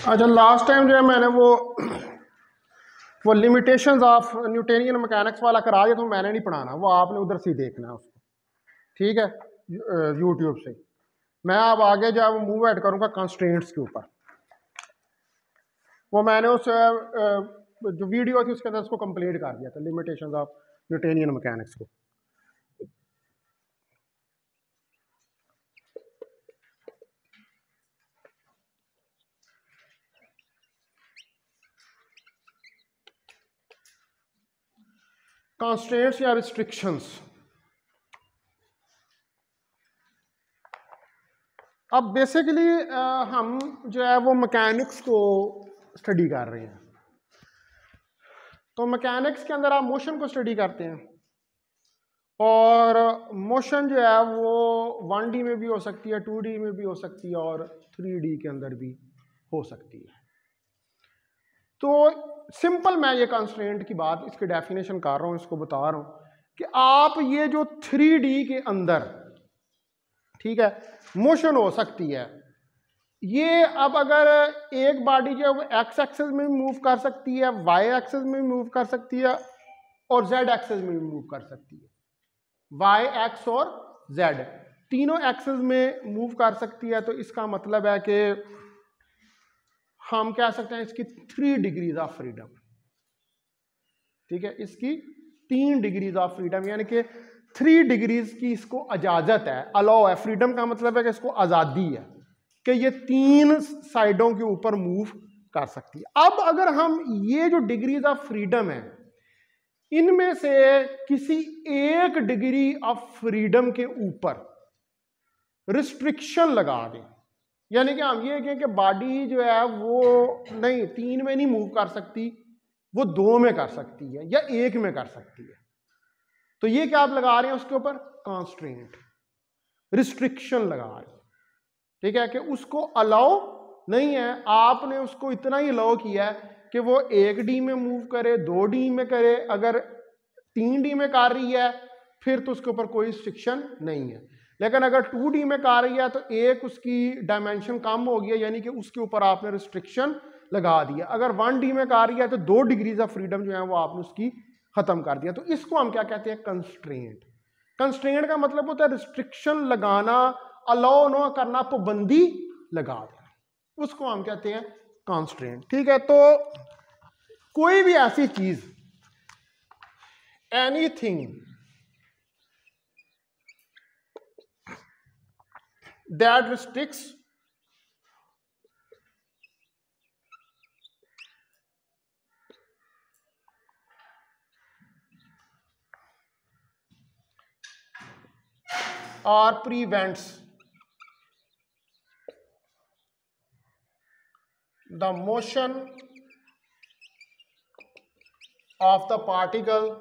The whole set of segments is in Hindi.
अच्छा, लास्ट टाइम जो है मैंने वो लिमिटेशंस ऑफ न्यूटोनियन मैकेनिक्स वाला करा दिया, तो मैंने नहीं पढ़ाना, वो आपने उधर से ही देखना है उसको, ठीक है, यूट्यूब से। मैं अब आगे जो है वो मूव ऐड करूँगा कंस्ट्रेंट्स के ऊपर। वो मैंने उस जो वीडियो थी उसके अंदर उसको कंप्लीट कर दिया था, लिमिटेशंस ऑफ न्यूटोनियन मैकेनिक्स को। कंस्ट्रेंट्स या रिस्ट्रिक्शंस। अब बेसिकली हम जो है वो मैकेनिक्स को स्टडी कर रहे हैं, तो मैकेनिक्स के अंदर आप मोशन को स्टडी करते हैं, और मोशन जो है वो 1D में भी हो सकती है, 2D में भी हो सकती है, और 3D के अंदर भी हो सकती है। तो सिंपल मैं ये कंस्ट्रेंट की बात, इसकी डेफिनेशन कर रहा हूँ, इसको बता रहा हूँ कि आप ये जो 3D के अंदर, ठीक है, मोशन हो सकती है, ये अब अगर एक बॉडी जो है वो एक्स एक्सिस में भी मूव कर सकती है, वाई एक्सिस में भी मूव कर सकती है, और जेड एक्सिस में भी मूव कर सकती है। वाई, एक्स और जेड तीनों एक्सिस में मूव कर सकती है। तो इसका मतलब है कि हम कह सकते हैं इसकी 3 डिग्रीज ऑफ फ्रीडम, ठीक है, इसकी 3 डिग्रीज ऑफ फ्रीडम, यानी कि 3 डिग्रीज की इसको इजाजत है, अलाउ है। फ्रीडम का मतलब है कि इसको आजादी है कि ये 3 साइडों के ऊपर मूव कर सकती है। अब अगर हम ये जो डिग्रीज ऑफ फ्रीडम है, इनमें से किसी एक डिग्री ऑफ फ्रीडम के ऊपर रिस्ट्रिक्शन लगा दें, यानी कि हम ये कहें कि बॉडी जो है वो नहीं 3 में नहीं मूव कर सकती, वो 2 में कर सकती है या 1 में कर सकती है, तो ये क्या आप लगा रहे हैं उसके ऊपर? कॉन्स्ट्रेंट, रिस्ट्रिक्शन लगा रहे हैं, ठीक है, कि उसको अलाउ नहीं है, आपने उसको इतना ही अलाउ किया है कि वो 1D में मूव करे, 2D में करे, अगर 3D में कर रही है फिर तो उसके ऊपर कोई रिस्ट्रिक्शन नहीं है। लेकिन अगर 2D में कर रही है तो एक उसकी डायमेंशन कम हो गया, यानी कि उसके ऊपर आपने रिस्ट्रिक्शन लगा दिया। अगर 1D में कर रही है तो 2 डिग्रीज ऑफ फ्रीडम जो है वो आपने उसकी खत्म कर दिया। तो इसको हम क्या कहते हैं? कंस्ट्रेंट। कंस्ट्रेंट का मतलब होता है रिस्ट्रिक्शन लगाना, अलाउ ना करना, पाबंदी लगा देना, उसको हम कहते हैं कंस्ट्रेंट, ठीक है। तो कोई भी ऐसी चीज, anything that restricts or prevents the motion of the particle,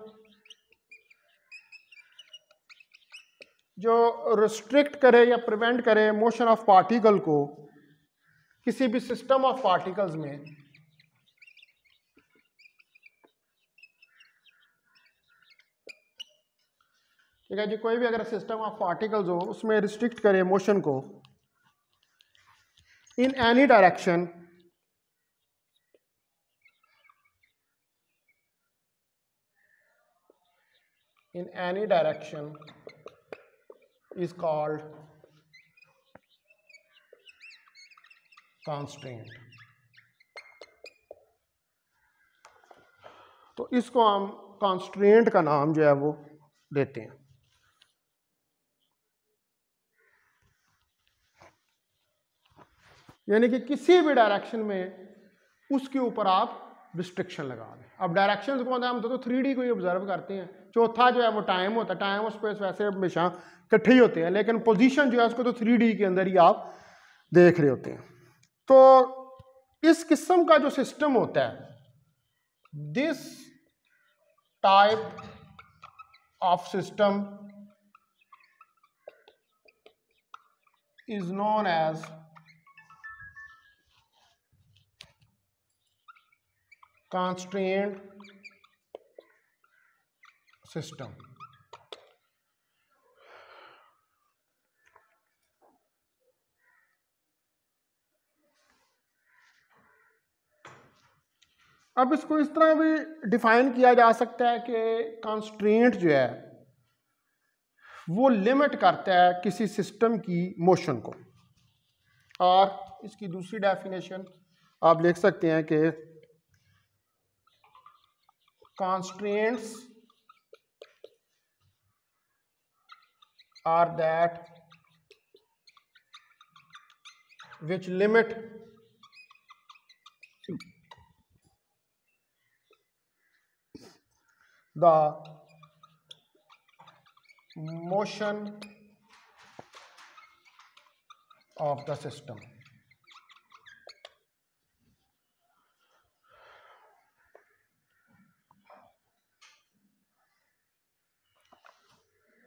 जो रिस्ट्रिक्ट करे या प्रिवेंट करे मोशन ऑफ पार्टिकल को किसी भी सिस्टम ऑफ पार्टिकल्स में, ठीक है जी, कोई भी अगर सिस्टम ऑफ पार्टिकल्स हो उसमें रिस्ट्रिक्ट करे मोशन को in any direction, in any direction is called constraint। तो इसको हम constraint का नाम जो है वो देते हैं। यानी कि किसी भी डायरेक्शन में उसके ऊपर आप रिस्ट्रिक्शन लगा दें। अब डायरेक्शंस को हम तो 3D को ही ऑब्जर्व करते हैं। चौथा जो है वो टाइम होता है, टाइम और स्पेस वैसे हमेशा इकट्ठे ही होते हैं, लेकिन पोजीशन जो है उसको तो 3D के अंदर ही आप देख रहे होते हैं। तो इस किस्म का जो सिस्टम होता है, this type of system is known as constraint system। अब इसको इस तरह भी डिफाइन किया जा सकता है कि कंस्ट्रेंट जो है वो लिमिट करता है किसी सिस्टम की मोशन को। और इसकी दूसरी डेफिनेशन आप लिख सकते हैं कि constraints are that which limit the motion of the system।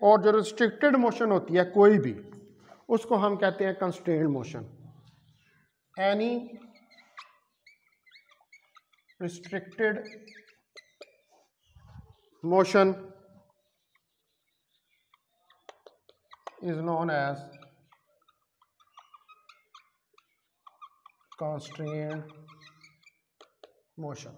और जो रिस्ट्रिक्टेड मोशन होती है कोई भी, उसको हम कहते हैं constrained motion. Any restricted motion is known as constrained motion।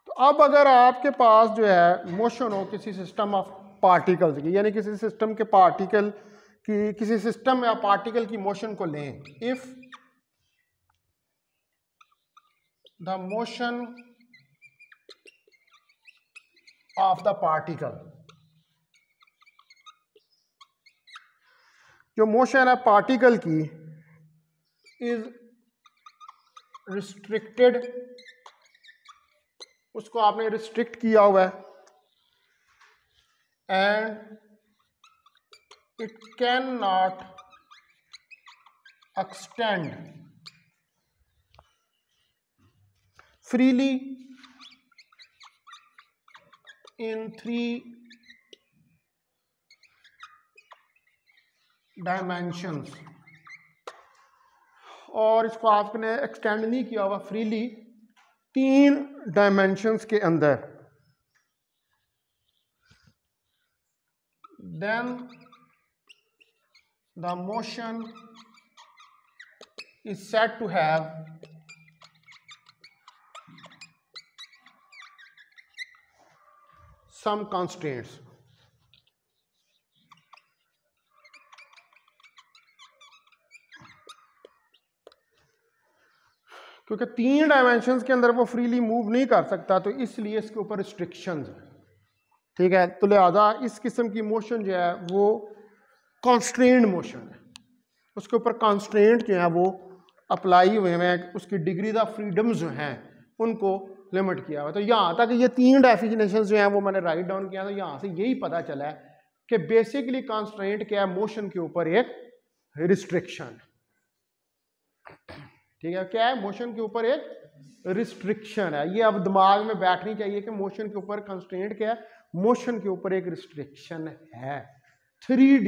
तो अब अगर आपके पास जो है मोशन हो किसी सिस्टम ऑफ पार्टिकल्स की, यानी किसी सिस्टम के पार्टिकल की, किसी सिस्टम या पार्टिकल की मोशन को लें, if the motion of the particle, जो मोशन है पार्टिकल की, इज रिस्ट्रिक्टेड, उसको आपने रिस्ट्रिक्ट किया हुआ है, and it can not extend freely in 3 dimensions, और इसको आपने एक्सटेंड नहीं किया हुआ फ्रीली 3 डायमेंशंस के अंदर, then the motion is said to have some constraints। क्योंकि 3 डायमेंशंस के अंदर वो फ्रीली मूव नहीं कर सकता, तो इसलिए इसके ऊपर रिस्ट्रिक्शंस हैं। ठीक है, तो लिहाजा इस किस्म की मोशन जो है वो कॉन्स्ट्रेंड मोशन है, उसके ऊपर कॉन्स्ट्रेंट जो है वो अप्लाई हुए हैं, उसकी डिग्री ऑफ फ्रीडम्स जो हैं उनको लिमिट किया हुआ। तो यहाँ तक ये 3 डेफिनेशंस जो हैं वो मैंने राइट डाउन किया, तो यहाँ से यही पता चला है कि बेसिकली कॉन्स्ट्रेंट क्या है, मोशन के ऊपर एक रिस्ट्रिक्शन। ठीक है, क्या है, मोशन के ऊपर एक रिस्ट्रिक्शन है। ये अब दिमाग में बैठनी चाहिए कि मोशन के ऊपर कंस्ट्रेंट क्या है, मोशन के ऊपर एक रिस्ट्रिक्शन है। 3D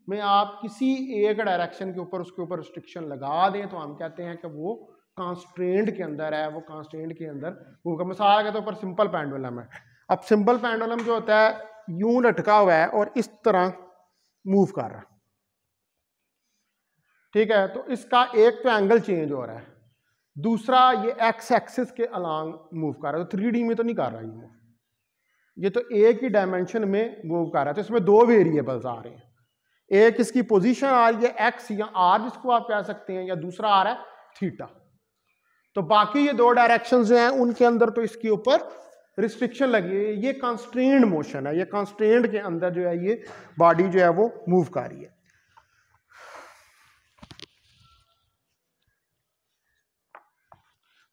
में आप किसी एक डायरेक्शन के ऊपर उसके ऊपर रिस्ट्रिक्शन लगा दें तो हम कहते हैं कि वो कंस्ट्रेंट के अंदर है, वो कंस्ट्रेंट के अंदर होगा। मिसाल के तौर पर सिंपल पेंडुलम है। अब सिंपल पेंडुलम जो होता है यूं लटका हुआ है और इस तरह मूव कर रहा है, ठीक है, तो इसका एक तो एंगल चेंज हो रहा है, दूसरा ये एक्स एक्सिस के अलांग मूव कर रहा है। तो 3D में तो नहीं कर रहा ये तो एक ही डायमेंशन में मूव कर रहा है। तो इसमें 2 वेरिएबल्स आ रहे हैं, एक इसकी पोजीशन आ रही है एक्स या आर जिसको आप कह सकते हैं, या दूसरा आ रहा है थीटा। तो बाकी ये 2 डायरेक्शंस जो हैं उनके अंदर तो इसके ऊपर रिस्ट्रिक्शन लगी है। ये कंस्ट्रेंड मोशन है, ये कंस्ट्रेंट के अंदर जो है ये बॉडी जो है वो मूव कर रही है।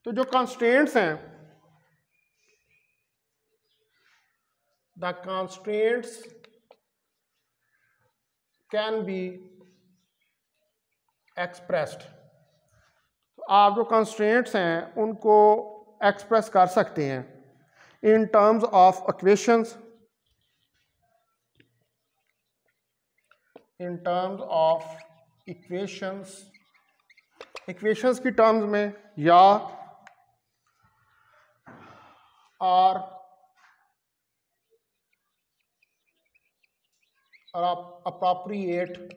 तो जो कंस्ट्रेंट्स हैं, the constraints can be expressed. तो आप जो कंस्ट्रेंट्स हैं उनको एक्सप्रेस कर सकते हैं in terms of equations, in terms of equations, equations की टर्म्स में, या और appropriate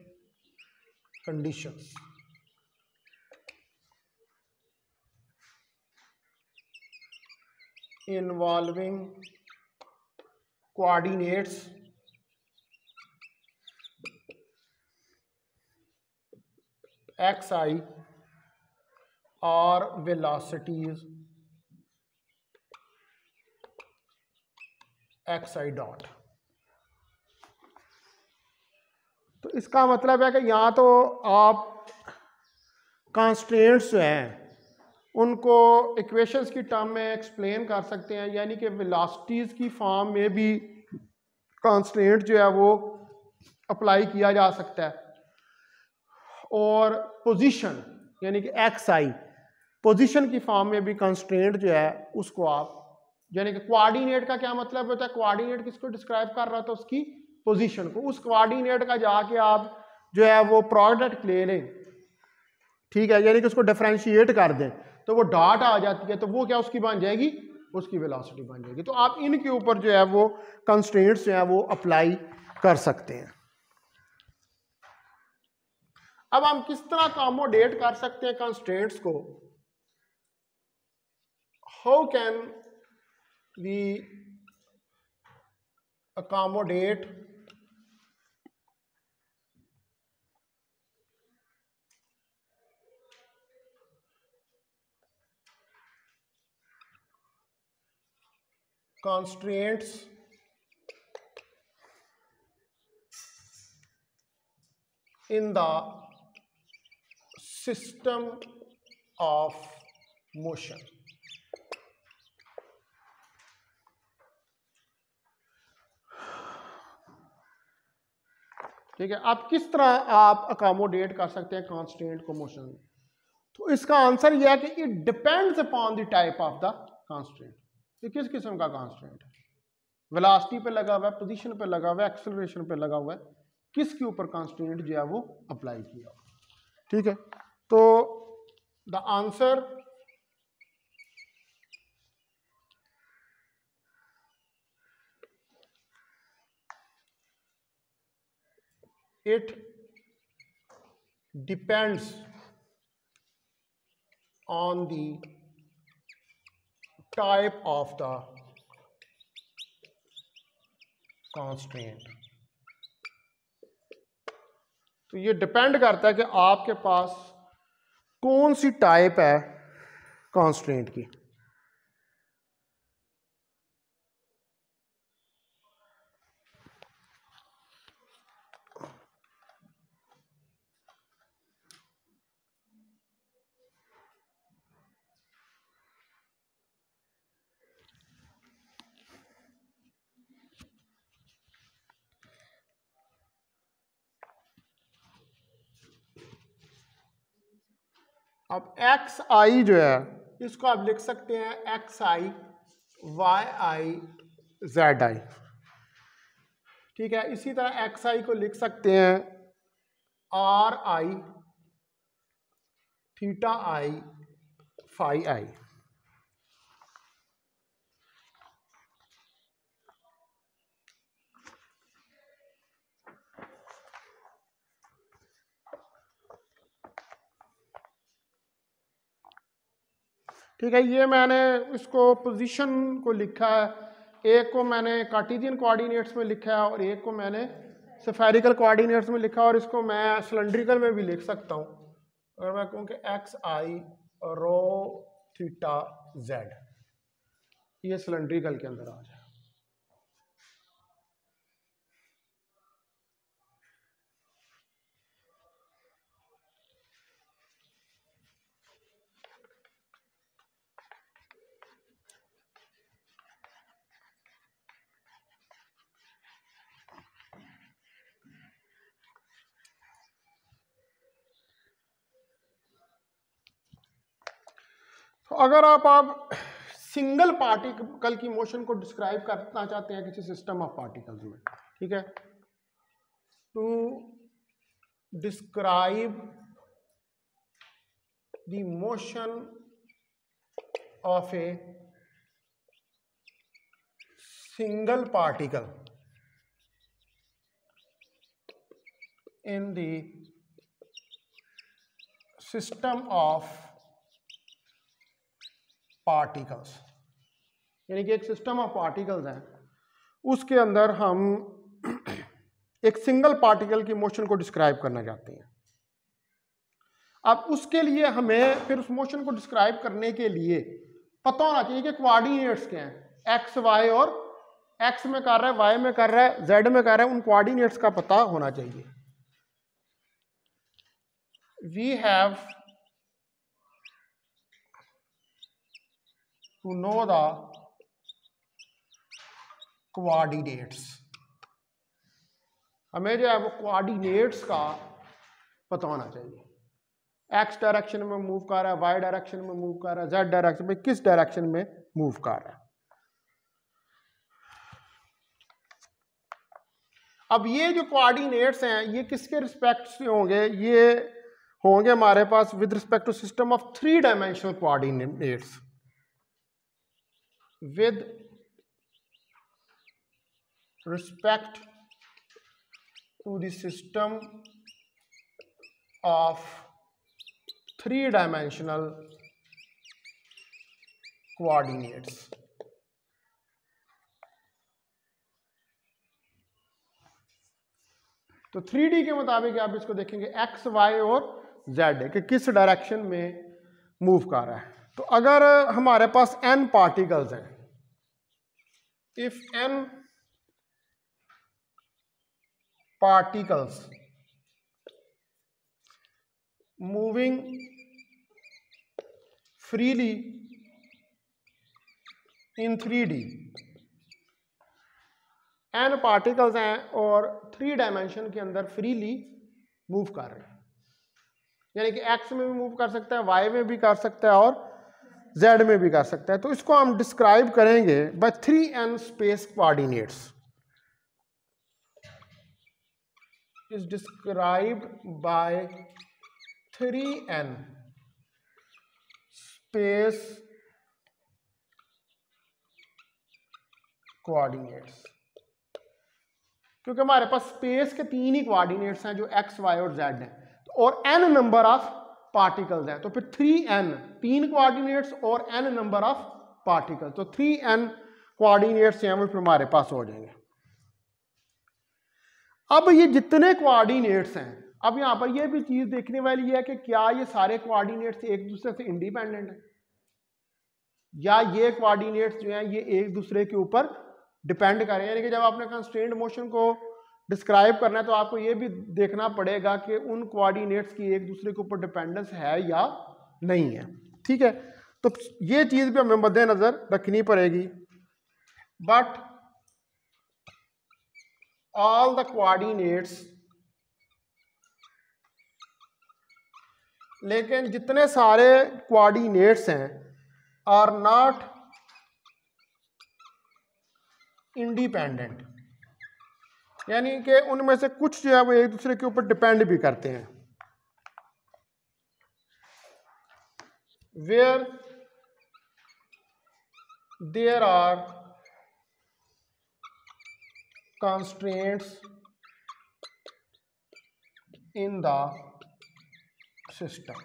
conditions involving coordinates xi or velocities xi dot. तो इसका मतलब है कि यहाँ तो आप कंस्ट्रेंट्स जो हैं उनको इक्वेशंस की टर्म में एक्सप्लेन कर सकते हैं, यानी कि वेलोसिटीज़ की फॉर्म में भी कंस्ट्रेंट जो है वो अप्लाई किया जा सकता है, और पोजीशन यानी कि एक्स आई पोजीशन की फॉर्म में भी कंस्ट्रेंट जो है उसको आप, यानी कि कोऑर्डिनेट का क्या मतलब होता है, कोऑर्डिनेट किसको डिस्क्राइब कर रहा था, उसकी पोजीशन को, उस कोऑर्डिनेट का जाके आप जो है वो प्रोडक्ट ले लें, ठीक है, यानी कि उसको डिफरेंशिएट कर दें तो वो डॉट आ जाती है, तो वो क्या उसकी बन जाएगी, उसकी वेलोसिटी बन जाएगी। तो आप इनके ऊपर जो है वो कंस्ट्रेंट्स जो है वो अप्लाई कर सकते हैं। अब हम किस तरह अकोमोडेट कर सकते हैं कंस्ट्रेंट्स को, how can we accommodate constraints in the system of motion। ठीक है, अब किस तरह आप अकोमोडेट कर सकते हैं कंस्ट्रेंट को मोशन में, तो इसका आंसर यह है कि it depends upon the type of the constraint, ये किस किस्म का कंस्ट्रेंट है, वेलोसिटी पे लगा हुआ है, पोजीशन पे लगा हुआ है, एक्सेलरेशन पे लगा हुआ है, किसके ऊपर कंस्ट्रेंट जो है वो अप्लाई किया हुआ, ठीक है। तो the answer it depends on the type of the constraint. तो ये डिपेंड करता है कि आपके पास कौन सी टाइप है कंस्ट्रेंट की। अब एक्स आई जो है इसको आप लिख सकते हैं x i y i z i, ठीक है। इसी तरह एक्स आई को लिख सकते हैं R I theta I phi I. ठीक है, ये मैंने इसको पोजीशन को लिखा है, एक को मैंने कार्टेशियन कोऑर्डिनेट्स में लिखा है और एक को मैंने स्फेरिकल कोऑर्डिनेट्स में लिखा, और इसको मैं सिलेंड्रिकल में भी लिख सकता हूँ। अगर मैं कहूँ कि एक्स आई रो थीटा जेड, ये सिलेंड्रिकल के अंदर आ जाए। तो अगर आप सिंगल पार्टिकल की मोशन को डिस्क्राइब करना चाहते हैं किसी सिस्टम ऑफ पार्टिकल्स में, ठीक है, to describe the motion of a single particle in the system of particles, यानी कि एक सिस्टम ऑफ पार्टिकल्स है, उसके अंदर हम एक सिंगल पार्टिकल की मोशन को डिस्क्राइब करना चाहते हैं। अब उसके लिए हमें फिर उस मोशन को डिस्क्राइब करने के लिए पता होना चाहिए कि कोऑर्डिनेट्स क्या हैं, एक्स वाई, और एक्स में कर रहा है, वाई में कर रहा है, जेड में कर रहा है, उन कोऑर्डिनेट्स का पता होना चाहिए। We have to know the coordinates, हमें जो है वो कोऑर्डिनेट्स का पता होना चाहिए। एक्स डायरेक्शन में मूव कर रहा है, वाई डायरेक्शन में मूव कर रहा है, जेड डायरेक्शन में, किस डायरेक्शन में मूव कर रहा है। अब ये जो कोऑर्डिनेट्स हैं ये किसके रिस्पेक्ट से होंगे, ये होंगे हमारे पास with respect to system of 3 dimensional coordinates, with respect to the system of 3 dimensional coordinates. तो 3D के मुताबिक आप इसको देखेंगे एक्स वाई और जेड कि किस डायरेक्शन में मूव कर रहा है। तो अगर हमारे पास n पार्टिकल्स हैं, if n particles moving freely in 3D, n particles हैं और 3 डायमेंशन के अंदर फ्रीली मूव कर रहे हैं, यानी कि x में भी मूव कर सकता है, y में भी कर सकता है और z में भी कर सकता है। तो इसको हम डिस्क्राइब करेंगे by 3n space coordinates, is described by 3n space coordinates, क्योंकि हमारे पास स्पेस के 3 ही कोऑर्डिनेट्स हैं जो x, y और z हैं, और n नंबर ऑफ पार्टिकल्स हैं, तो फिर 3n 3 कोऑर्डिनेट्स और n नंबर ऑफ पार्टिकल्स, तो 3n कोऑर्डिनेट्स हैं वो फिर हमारे पास हो जाएंगे। अब ये जितने कोऑर्डिनेट्स हैं, अब यहां पर ये भी चीज देखने वाली है कि क्या ये सारे कोऑर्डिनेट्स एक दूसरे से इंडिपेंडेंट हैं, या ये कोऑर्डिनेट्स जो हैं ये एक दूसरे के ऊपर डिपेंड करें। यानी कि जब आपने कंस्ट्रेंट मोशन को डिस्क्राइब करना है तो आपको ये भी देखना पड़ेगा कि उन कोऑर्डिनेट्स की एक दूसरे के ऊपर डिपेंडेंस है या नहीं है। ठीक है, तो ये चीज भी हमें मद्देनजर रखनी पड़ेगी। बट ऑल द कोऑर्डिनेट्स, लेकिन जितने सारे कोऑर्डिनेट्स हैं आर नॉट इंडिपेंडेंट, यानी कि उनमें से कुछ जो है वो एक दूसरे के ऊपर डिपेंड भी करते हैं। Where there are constraints in the system,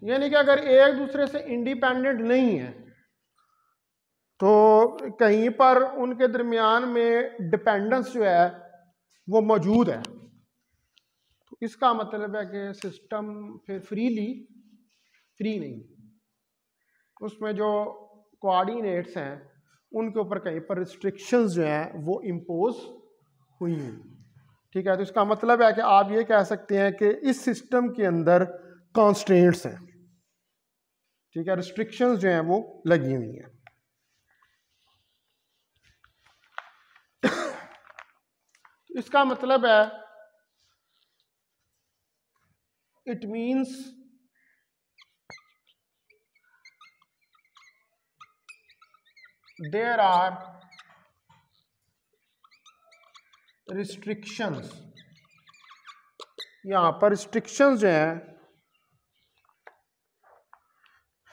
यानी कि अगर एक दूसरे से इंडिपेंडेंट नहीं है तो कहीं पर उनके दरमियान में डिपेंडेंस जो है वो मौजूद है, तो इसका मतलब है कि सिस्टम फिर फ्री नहीं, उसमें जो कोऑर्डिनेट्स हैं उनके ऊपर कहीं पर रिस्ट्रिक्शंस जो हैं वो इम्पोज हुई हैं। ठीक है, तो इसका मतलब है कि आप ये कह सकते हैं कि इस सिस्टम के अंदर कॉन्स्ट्रेंट्स हैं। ठीक है, रिस्ट्रिक्शंस जो हैं वो लगी हुई हैं। इसका मतलब है it means there are restrictions, यहां पर रिस्ट्रिक्शंस जो हैं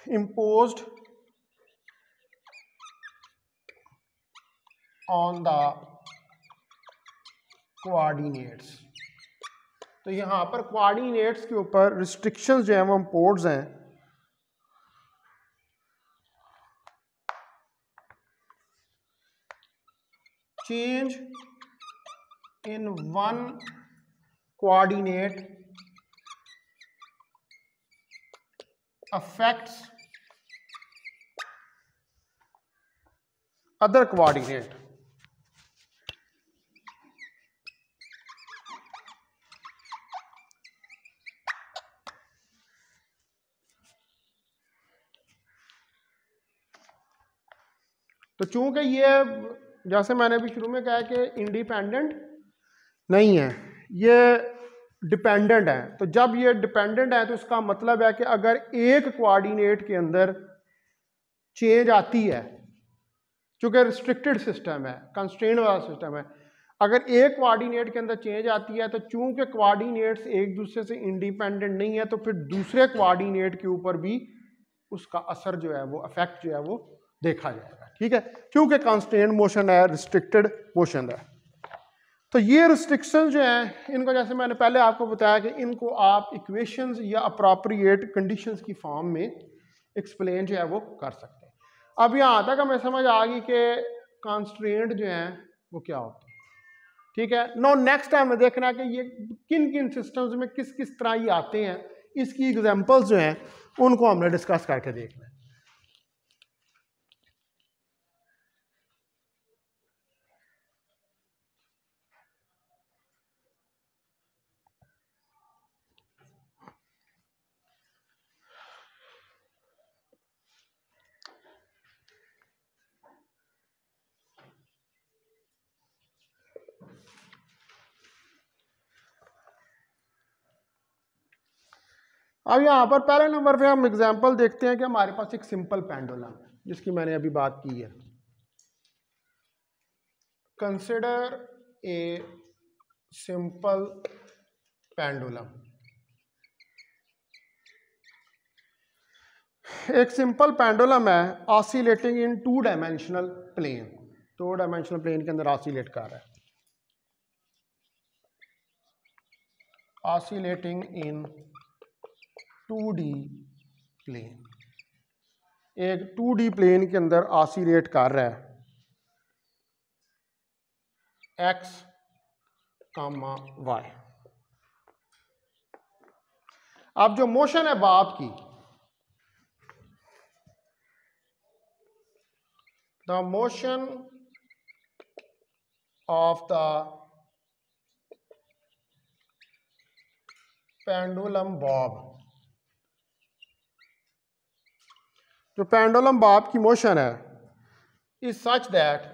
imposed on the कोऑर्डिनेट्स। तो यहां पर कोऑर्डिनेट्स के ऊपर रिस्ट्रिक्शंस जो हैं वो इम्पोर्ट्स हैं। Change in one coordinate affects other coordinate। तो चूंकि ये जैसे मैंने भी शुरू में कहा कि इंडिपेंडेंट नहीं है, ये डिपेंडेंट है। तो जब ये डिपेंडेंट है तो इसका मतलब है कि अगर एक कोऑर्डिनेट के अंदर चेंज आती है, चूंकि रिस्ट्रिक्टेड सिस्टम है, कंस्ट्रेंट वाला सिस्टम है, अगर एक कोऑर्डिनेट के अंदर चेंज आती है तो चूंकि कोऑर्डिनेट्स एक दूसरे से इंडिपेंडेंट नहीं है तो फिर दूसरे कोऑर्डिनेट के ऊपर भी उसका असर जो है वो इफेक्ट जो है वो देखा जाएगा। ठीक है, क्योंकि कंस्ट्रेंट मोशन है, रिस्ट्रिक्टेड मोशन है। तो ये रिस्ट्रिक्शन जो हैं इनको जैसे मैंने पहले आपको बताया कि इनको आप इक्वेशंस या अप्रोप्रिएट कंडीशंस की फॉर्म में एक्सप्लेन जो है वो कर सकते हैं। अब यहाँ तक हमें समझ आ गई कि कंस्ट्रेंट जो हैं वो क्या होते हैं। ठीक है, नो नेक्स्ट टाइम में देखना कि ये किन किन सिस्टम्स में किस किस तरह ये आते हैं, इसकी एग्जांपल्स जो हैं उनको हमने डिस्कस करके देखना है। अब यहाँ पर पहले नंबर पे हम एग्जांपल देखते हैं कि हमारे पास एक सिंपल पेंडुलम है जिसकी मैंने अभी बात की है। Consider a simple pendulum. एक सिंपल पेंडुलम है oscillating in two dimensional plane, two dimensional plane के अंदर ऑसिलेट कर रहा है, ऑसिलेटिंग इन 2D प्लेन, एक 2D प्लेन के अंदर ऑसिलेट कर रहा है x, y। अब जो मोशन है बाप की, the motion of the pendulum bob, जो पेंडुलम बॉब की मोशन है is such that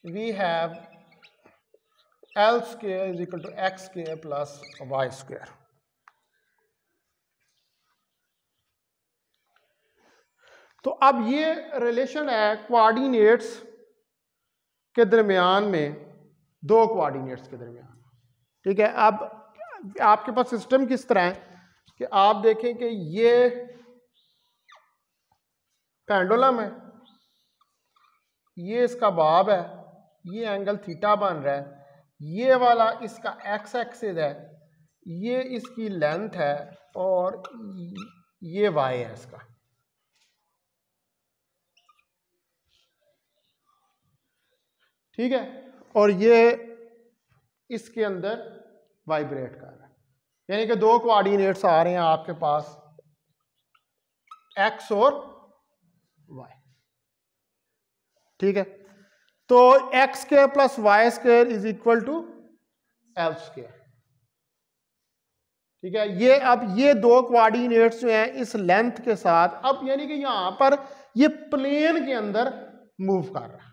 we have L square is equal to x square plus y square। तो अब ये रिलेशन है कोऑर्डिनेट्स के दरमियान में, दो कोऑर्डिनेट्स के दरमियान। ठीक है, अब आपके पास सिस्टम किस तरह है कि आप देखें कि ये पेंडुलम है, ये इसका बॉब है, ये एंगल थीटा बन रहा है, ये वाला इसका एक्स एक्सिस है, ये इसकी लेंथ है और ये वाई है इसका। ठीक है, और ये इसके अंदर वाइब्रेट कर रहा है, यानी कि दो कोऑर्डिनेट्स आ रहे हैं आपके पास एक्स और वाई। ठीक है, तो x square plus y square is equal to L square. ठीक है, ये अब ये दो कोऑर्डिनेट्स जो हैं इस लेंथ के साथ, अब यानी कि यहां पर ये प्लेन के अंदर मूव कर रहा है।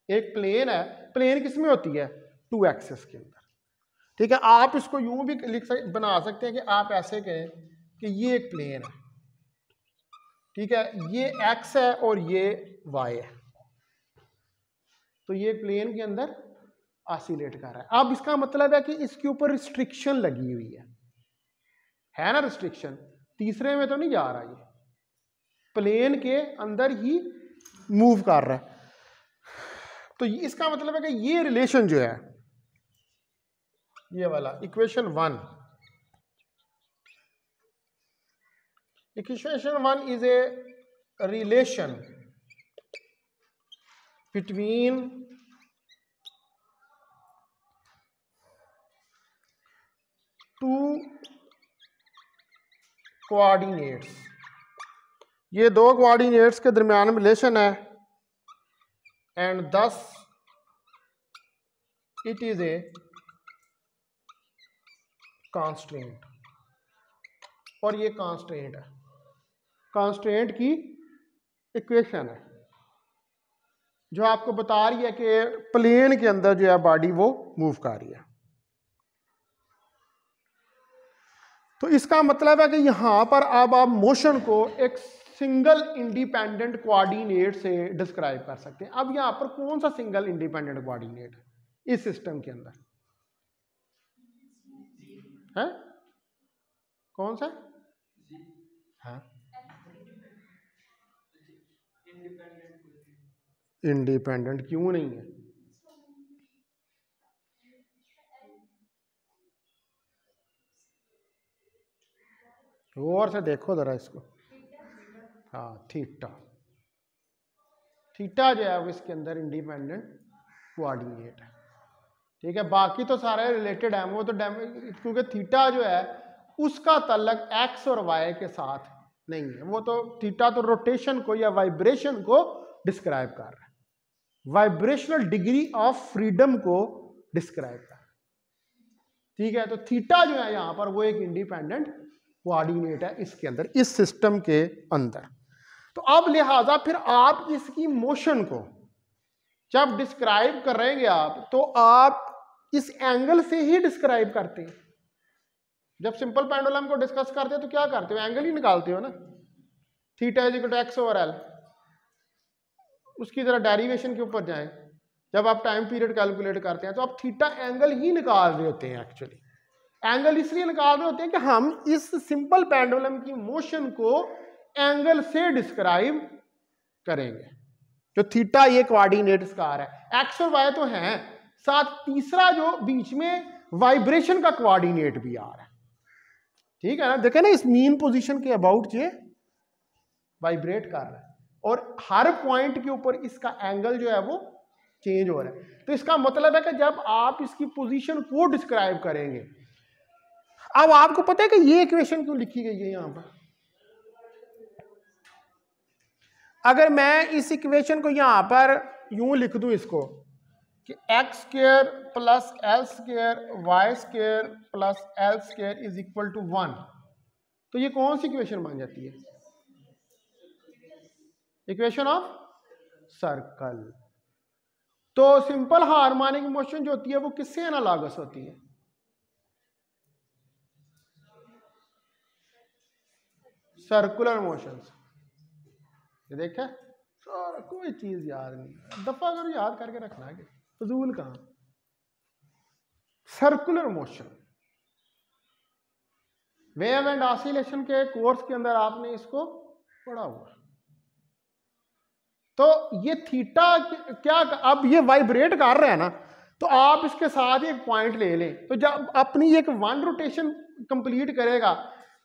एक प्लेन है, प्लेन किस में होती है, 2 एक्सिस के अंदर। ठीक है, आप इसको यूं भी बना सकते हैं कि आप ऐसे कहें कि ये एक प्लेन है। ठीक है, ये एक्स है और ये वाई है, तो ये प्लेन के अंदर ऑसिलेट कर रहा है। अब इसका मतलब है कि इसके ऊपर रिस्ट्रिक्शन लगी हुई है ना, रिस्ट्रिक्शन तीसरे में तो नहीं जा रहा, ये प्लेन के अंदर ही मूव कर रहा है। तो इसका मतलब है कि ये रिलेशन जो है, ये वाला equation 1 is a relation between two coordinates. ये दो कोऑर्डिनेट्स के दरमियान में रिलेशन है, and thus it is a constant. और ये कांस्टेंट है, कांस्टेंट की इक्वेशन है जो आपको बता रही है कि प्लेन के अंदर जो है बॉडी वो मूव कर रही है। तो इसका मतलब है कि यहां पर अब आप मोशन को एक सिंगल इंडिपेंडेंट कोऑर्डिनेट से डिस्क्राइब कर सकते हैं। अब यहां पर कौन सा सिंगल इंडिपेंडेंट कोऑर्डिनेट है इस सिस्टम के अंदर है? कौन सा है? इंडिपेंडेंट क्यों नहीं है? गौर से देखो जरा इसको। हाँ, थीटा, थीटा जो है वो इसके अंदर इंडिपेंडेंट कोऑर्डिनेट है। ठीक है, बाकी तो सारे रिलेटेड है, वो तो क्योंकि थीटा जो है उसका तल्लक एक्स और वाई के साथ नहीं है। वो तो थीटा तो रोटेशन को या वाइब्रेशन को डिस्क्राइब कर रहा है, वाइब्रेशनल डिग्री ऑफ फ्रीडम को डिस्क्राइब कर रहा है। ठीक है, तो थीटा जो है यहां पर वो एक इंडिपेंडेंट कोऑर्डिनेट है इसके अंदर, इस सिस्टम के अंदर। तो अब लिहाजा फिर आप इसकी मोशन को जब डिस्क्राइब कर रहे हैं आप, तो आप इस एंगल से ही डिस्क्राइब करते हैं। जब सिंपल पेंडुलम को डिस्कस करते हैं तो क्या करते हो? एंगल ही निकालते हो ना, theta is equal to x over L. उसकी जरा डेरिवेशन के ऊपर जाएं, जब आप टाइम पीरियड कैलकुलेट करते हैं तो आप थीटा एंगल ही निकाल रहे होते हैं। एक्चुअली एंगल इसलिए निकाल रहे होते हैं कि हम इस सिंपल पेंडुलम की मोशन को एंगल से डिस्क्राइब करेंगे। जो थीटा ये कोऑर्डिनेट इसका आ रहा है, एक्स और वाई तो हैं, साथ तीसरा जो बीच में वाइब्रेशन का कोऑर्डिनेट भी आ रहा है। ठीक है ना, देखें ना, इस मीन पोजीशन के अबाउट ये वाइब्रेट कर रहा है और हर पॉइंट के ऊपर इसका एंगल जो है वो चेंज हो रहा है। तो इसका मतलब है कि जब आप इसकी पोजीशन को डिस्क्राइब करेंगे, अब आपको पता है कि ये इक्वेशन क्यों लिखी गई है यहां पर? अगर मैं इस इक्वेशन को यहां पर यूं लिख दूं इसको कि x square plus L square y square plus L square is equal to 1, तो ये कौन सी इक्वेशन बन जाती है? Equation of circle. तो सिंपल हार्मोनिक मोशन जो होती है वो किससे एनालॉगस होती है? Circular motions. ये देखा, कोई चीज याद नहीं, दफा अगर याद करके रखना है कि फजूल कहां। Circular motion, wave and oscillation के कोर्स के अंदर आपने इसको पढ़ा हुआ। तो ये थीटा क्या, अब ये वाइब्रेट कर रहा है ना, तो आप इसके साथ एक पॉइंट ले लें, तो जब अपनी एक वन रोटेशन कंप्लीट करेगा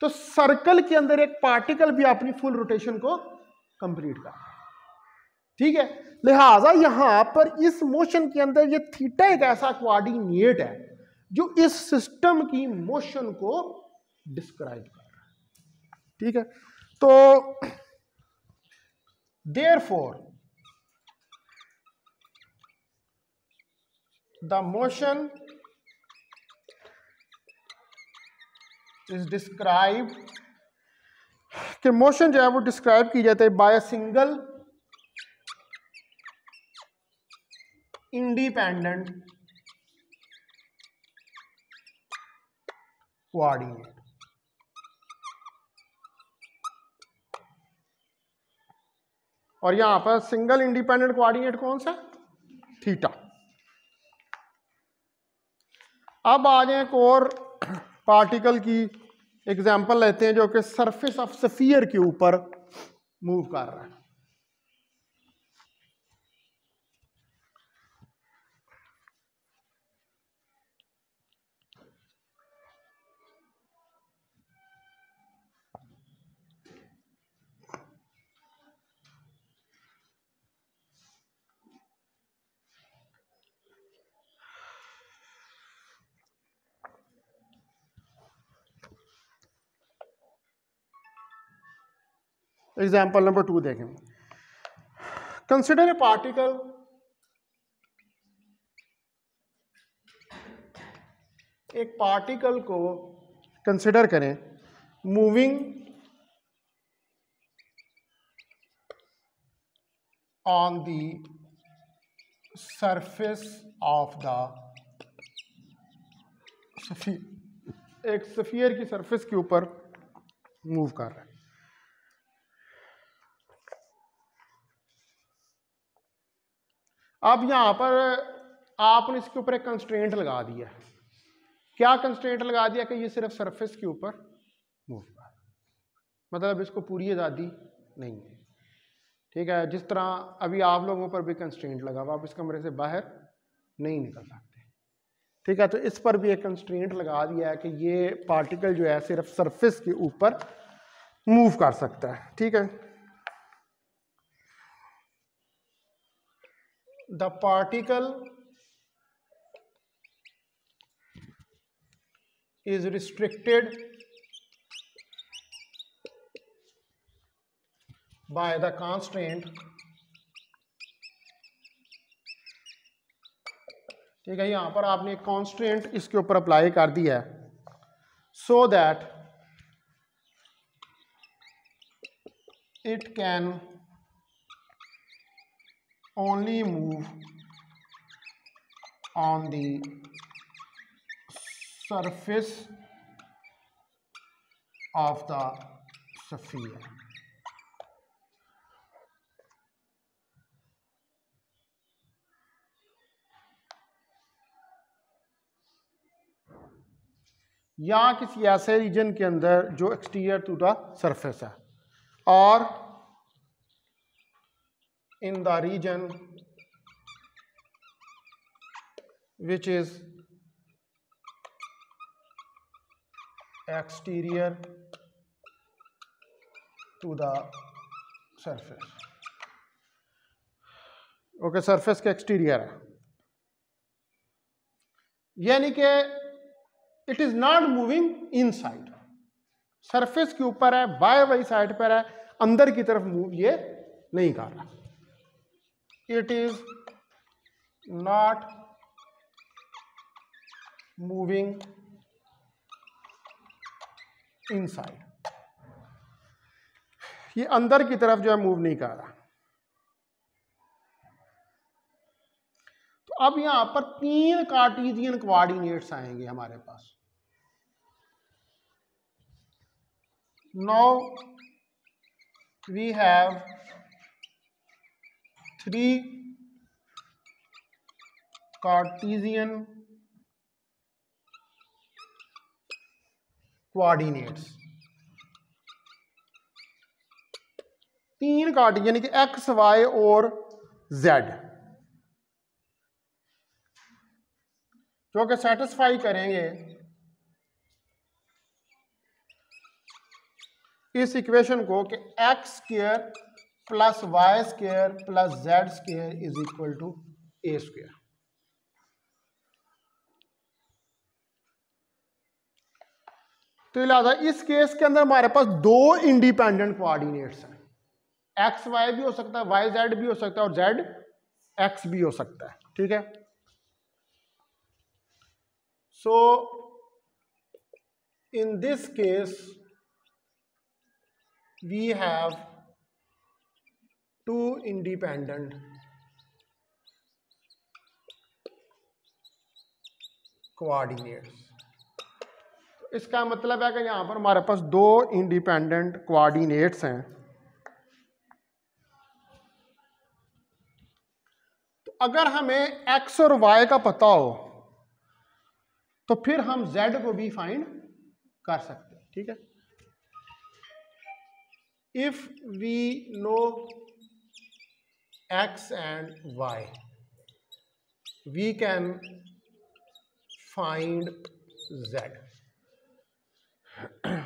तो सर्कल के अंदर एक पार्टिकल भी अपनी फुल रोटेशन को कंप्लीट कर। ठीक है, लिहाजा यहां पर इस मोशन के अंदर ये थीटा एक ऐसा कोऑर्डिनेट है जो इस सिस्टम की मोशन को डिस्क्राइब कर रहा है। ठीक है, तो therefore the motion is describe, कि मोशन जो है वो डिस्क्राइब की जाती है by a single independent coordinate. और यहां पर सिंगल इंडिपेंडेंट कोऑर्डिनेट कौन सा? थीटा। अब आ जाए एक और पार्टिकल की एग्जाम्पल लेते हैं जो कि सरफेस ऑफ स्फीयर के ऊपर मूव कर रहा है। एग्जाम्पल नंबर 2 देखें। कंसिडर ए पार्टिकल, एक पार्टिकल को कंसिडर करें moving on the surface of the sphere, एक सफीयर की सरफेस के ऊपर मूव कर रहा है। अब यहां पर आपने इसके ऊपर एक कंस्ट्रेंट लगा दिया। क्या कंस्ट्रेंट लगा दिया? कि ये सिर्फ सरफेस के ऊपर मूव कर रहा है, मतलब इसको पूरी आज़ादी नहीं है। ठीक है, जिस तरह अभी आप लोगों पर भी कंस्ट्रेंट लगा हुआ, आप इस कमरे से बाहर नहीं निकल सकते। ठीक है, तो इस पर भी एक कंस्ट्रेंट लगा दिया है कि ये पार्टिकल जो है सिर्फ सरफेस के ऊपर मूव कर सकता है। ठीक है, the particle is restricted by the constraint, ठीक है, यहां पर आपने एक कॉन्स्टेंट इसके ऊपर अप्लाई कर दिया है, so that it can only move on the surface of the sphere. या किसी ऐसे रीजन के अंदर जो एक्सटीरियर टू द सरफेस है, और in the region which is exterior to the surface। Okay, surface के एक्सटीरियर है, यानी कि it is not moving inside, surface के ऊपर है, बाय वाई साइड पर है, अंदर की तरफ मूव ये नहीं कर रहा। It is not moving inside, ये अंदर की तरफ जो है मूव नहीं कर रहा। तो अब यहां पर 3 कार्टेशियन कोऑर्डिनेट्स आएंगे हमारे पास। Now we have 3 Cartesian coordinates, 3 Cartesian यानी कि एक्स, वाई और जेड, जो कि सेटिस्फाई करेंगे इस इक्वेशन को कि x square plus y square plus z square is equal to a square. तो लिहाजा इस केस के अंदर हमारे पास 2 इंडिपेंडेंट कोऑर्डिनेट्स हैं, एक्स वाई भी हो सकता है, वाई जेड भी हो सकता है, और जेड एक्स भी हो सकता है। ठीक है, so in this case we have 2 independent coordinates। इसका मतलब है कि यहां पर हमारे पास 2 इंडिपेंडेंट कोऑर्डिनेट्स हैं। तो अगर हमें x और y का पता हो तो फिर हम z को भी फाइंड कर सकते हैं। ठीक है, if we know x and y, we can find z।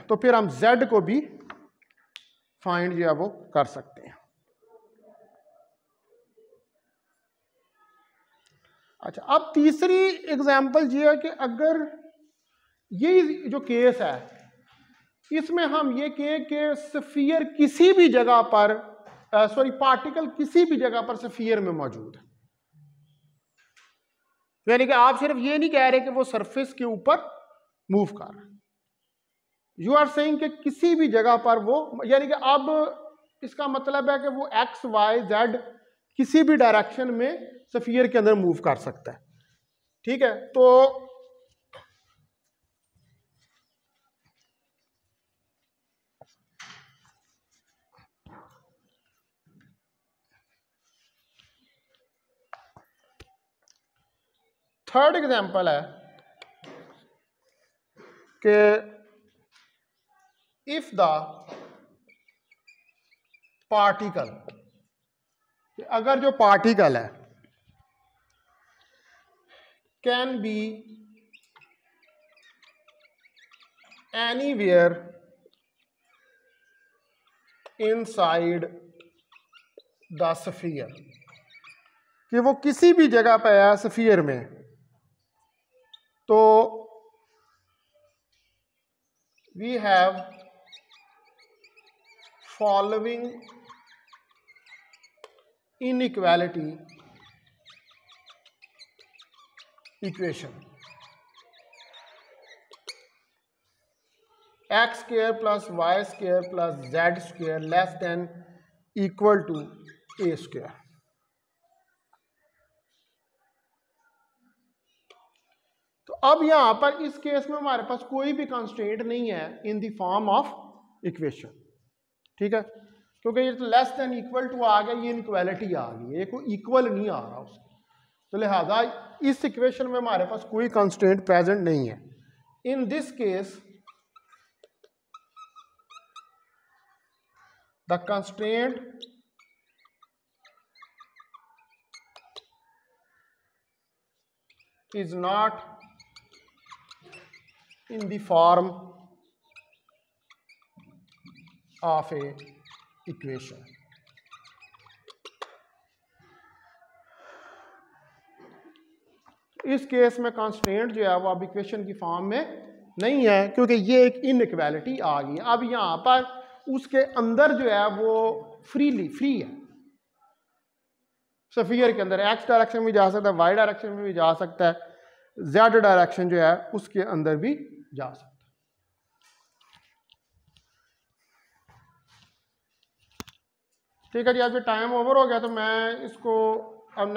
तो फिर हम z को भी फाइंड जो है वो कर सकते हैं। अच्छा, अब तीसरी एग्जांपल ये है कि अगर ये जो केस है इसमें हम ये कहें कि स्फीयर किसी भी जगह पर पार्टिकल किसी भी जगह पर स्फीयर में मौजूद है, यानी कि आप सिर्फ ये नहीं कह रहे कि वो सरफेस के ऊपर मूव कर रहा है, यू आर सेइंग कि किसी भी जगह पर वो, यानी कि अब इसका मतलब है कि वो एक्स वाई जेड किसी भी डायरेक्शन में स्फीयर के अंदर मूव कर सकता है। ठीक है, तो थर्ड एग्जांपल है कि इफ द पार्टिकल, अगर जो पार्टिकल है can be anywhere inside the sphere, कि वो किसी भी जगह पे है स्फीयर में, तो we have following inequality equation, x square plus y square plus z square less than equal to a square. तो अब यहां पर इस केस में हमारे पास कोई भी कंस्ट्रेंट नहीं है in the form of equation. ठीक है, क्योंकि ये तो लेस देन इक्वल टू आ गया, ये इनइक्वालिटी आ गई, ये कोई इक्वल नहीं आ रहा उसको, तो लिहाजा इस इक्वेशन में हमारे पास कोई कंस्ट्रेंट प्रेजेंट नहीं है। इन this case the constraint is not in the form of a equation। इस केस में कंस्ट्रेंट जो है वो अब इक्वेशन की फॉर्म में नहीं है, क्योंकि ये एक इनइक्वालिटी आ गई। अब यहां पर उसके अंदर जो है वो फ्री है, स्फीयर के अंदर एक्स डायरेक्शन में जा सकता है, वाई डायरेक्शन में भी जा सकता है, जेड डायरेक्शन जो है उसके अंदर भी जा सकता है। ठीक है जी, अब टाइम ओवर हो गया, तो मैं इसको अब